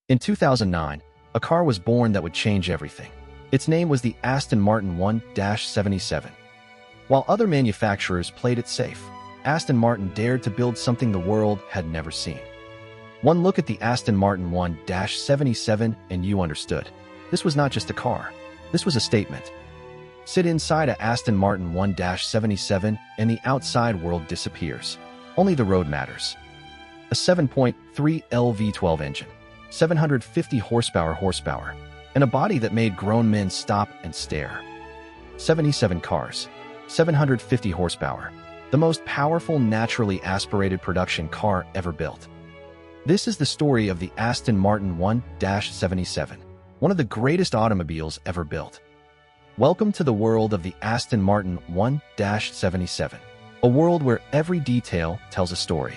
In 2009, a car was born that would change everything. Its name was the Aston Martin One-77. While other manufacturers played it safe, Aston Martin dared to build something the world had never seen. One look at the Aston Martin One-77 and you understood. This was not just a car. This was a statement. Sit inside a Aston Martin One-77 and the outside world disappears. Only the road matters. A 7.3L V12 engine, 750 horsepower, and a body that made grown men stop and stare. 77 cars, 750 horsepower, the most powerful naturally aspirated production car ever built. This is the story of the Aston Martin One-77, one of the greatest automobiles ever built. Welcome to the world of the Aston Martin One-77, a world where every detail tells a story.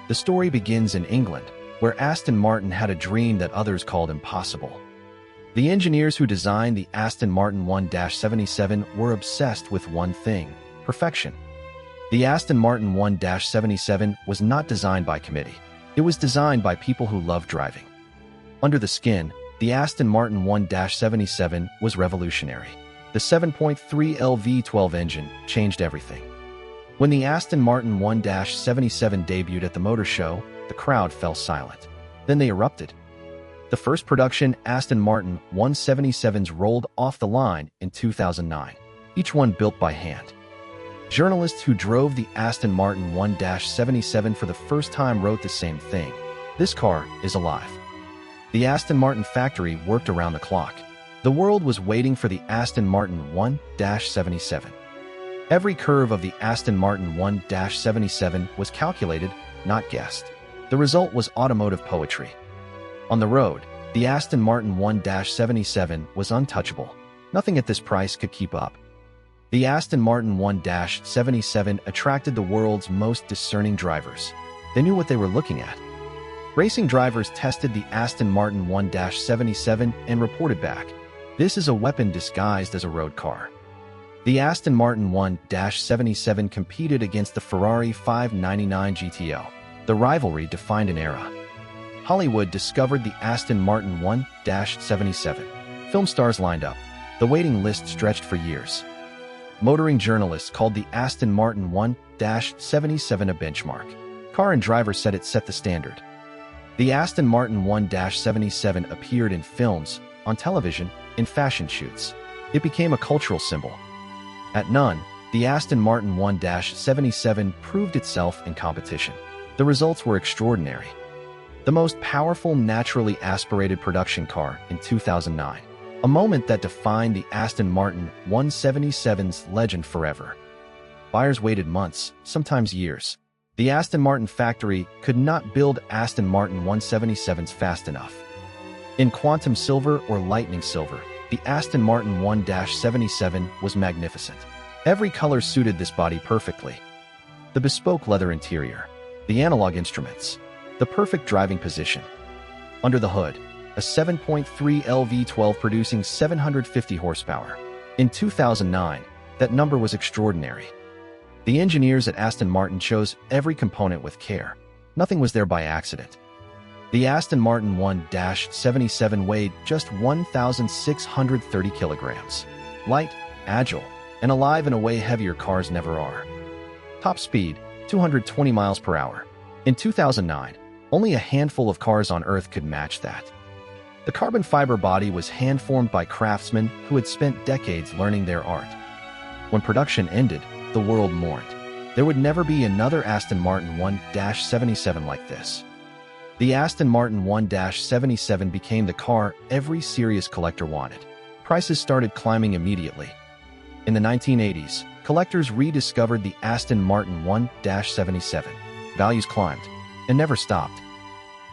The story begins in England, where Aston Martin had a dream that others called impossible. The engineers who designed the Aston Martin One-77 were obsessed with one thing: perfection. The Aston Martin One-77 was not designed by committee. It was designed by people who love driving. Under the skin, the Aston Martin One-77 was revolutionary. The 7.3L V12 engine changed everything. When the Aston Martin One-77 debuted at the motor show, the crowd fell silent. Then they erupted. The first production Aston Martin One-77s rolled off the line in 2009, each one built by hand. Journalists who drove the Aston Martin One-77 for the first time wrote the same thing: this car is alive. The Aston Martin factory worked around the clock. The world was waiting for the Aston Martin One-77. Every curve of the Aston Martin One-77 was calculated, not guessed. The result was automotive poetry. On the road, the Aston Martin One-77 was untouchable. Nothing at this price could keep up. The Aston Martin One-77 attracted the world's most discerning drivers. They knew what they were looking at. Racing drivers tested the Aston Martin One-77 and reported back. This is a weapon disguised as a road car. The Aston Martin One-77 competed against the Ferrari 599 GTO. The rivalry defined an era. Hollywood discovered the Aston Martin One-77. Film stars lined up. The waiting list stretched for years. Motoring journalists called the Aston Martin One-77 a benchmark. Car and driver said it set the standard. The Aston Martin One-77 appeared in films, on television, in fashion shoots. It became a cultural symbol. At none, the Aston Martin One-77 proved itself in competition. The results were extraordinary. The most powerful naturally aspirated production car in 2009. A moment that defined the Aston Martin One-77's legend forever. Buyers waited months, sometimes years. The Aston Martin factory could not build Aston Martin One-77s fast enough. In quantum silver or lightning silver, the Aston Martin One-77 was magnificent. Every color suited this body perfectly. The bespoke leather interior, the analog instruments, the perfect driving position. Under the hood, a 7.3L V12 producing 750 horsepower. In 2009, that number was extraordinary. The engineers at Aston Martin chose every component with care. Nothing was there by accident. The Aston Martin One-77 weighed just 1,630 kilograms. Light, agile, and alive in a way heavier cars never are. Top speed, 220 miles per hour. In 2009, only a handful of cars on Earth could match that. The carbon fiber body was hand-formed by craftsmen who had spent decades learning their art. When production ended, the world mourned. There would never be another Aston Martin One-77 like this. The Aston Martin One-77 became the car every serious collector wanted. Prices started climbing immediately. In the 1980s, collectors rediscovered the Aston Martin One-77. Values climbed, and never stopped.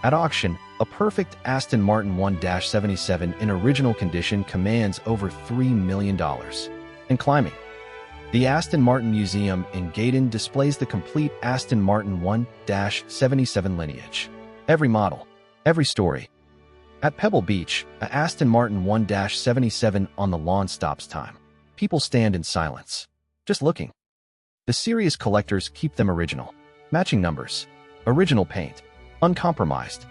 At auction, a perfect Aston Martin One-77 in original condition commands over $3 million. And climbing. The Aston Martin Museum in Gaydon displays the complete Aston Martin One-77 lineage. Every model, every story. At Pebble Beach, a Aston Martin One-77 on the lawn stops time. People stand in silence, just looking. The serious collectors keep them original. Matching numbers, original paint, uncompromised.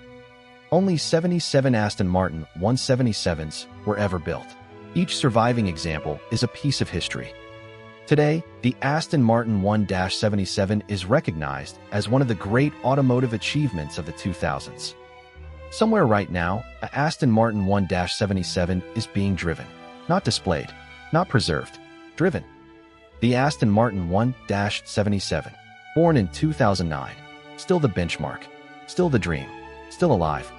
Only 77 Aston Martin 177s were ever built. Each surviving example is a piece of history. Today, the Aston Martin One-77 is recognized as one of the great automotive achievements of the 2000s. Somewhere right now, a Aston Martin One-77 is being driven. Not displayed, not preserved, driven. The Aston Martin One-77, born in 2009, still the benchmark, still the dream, still alive.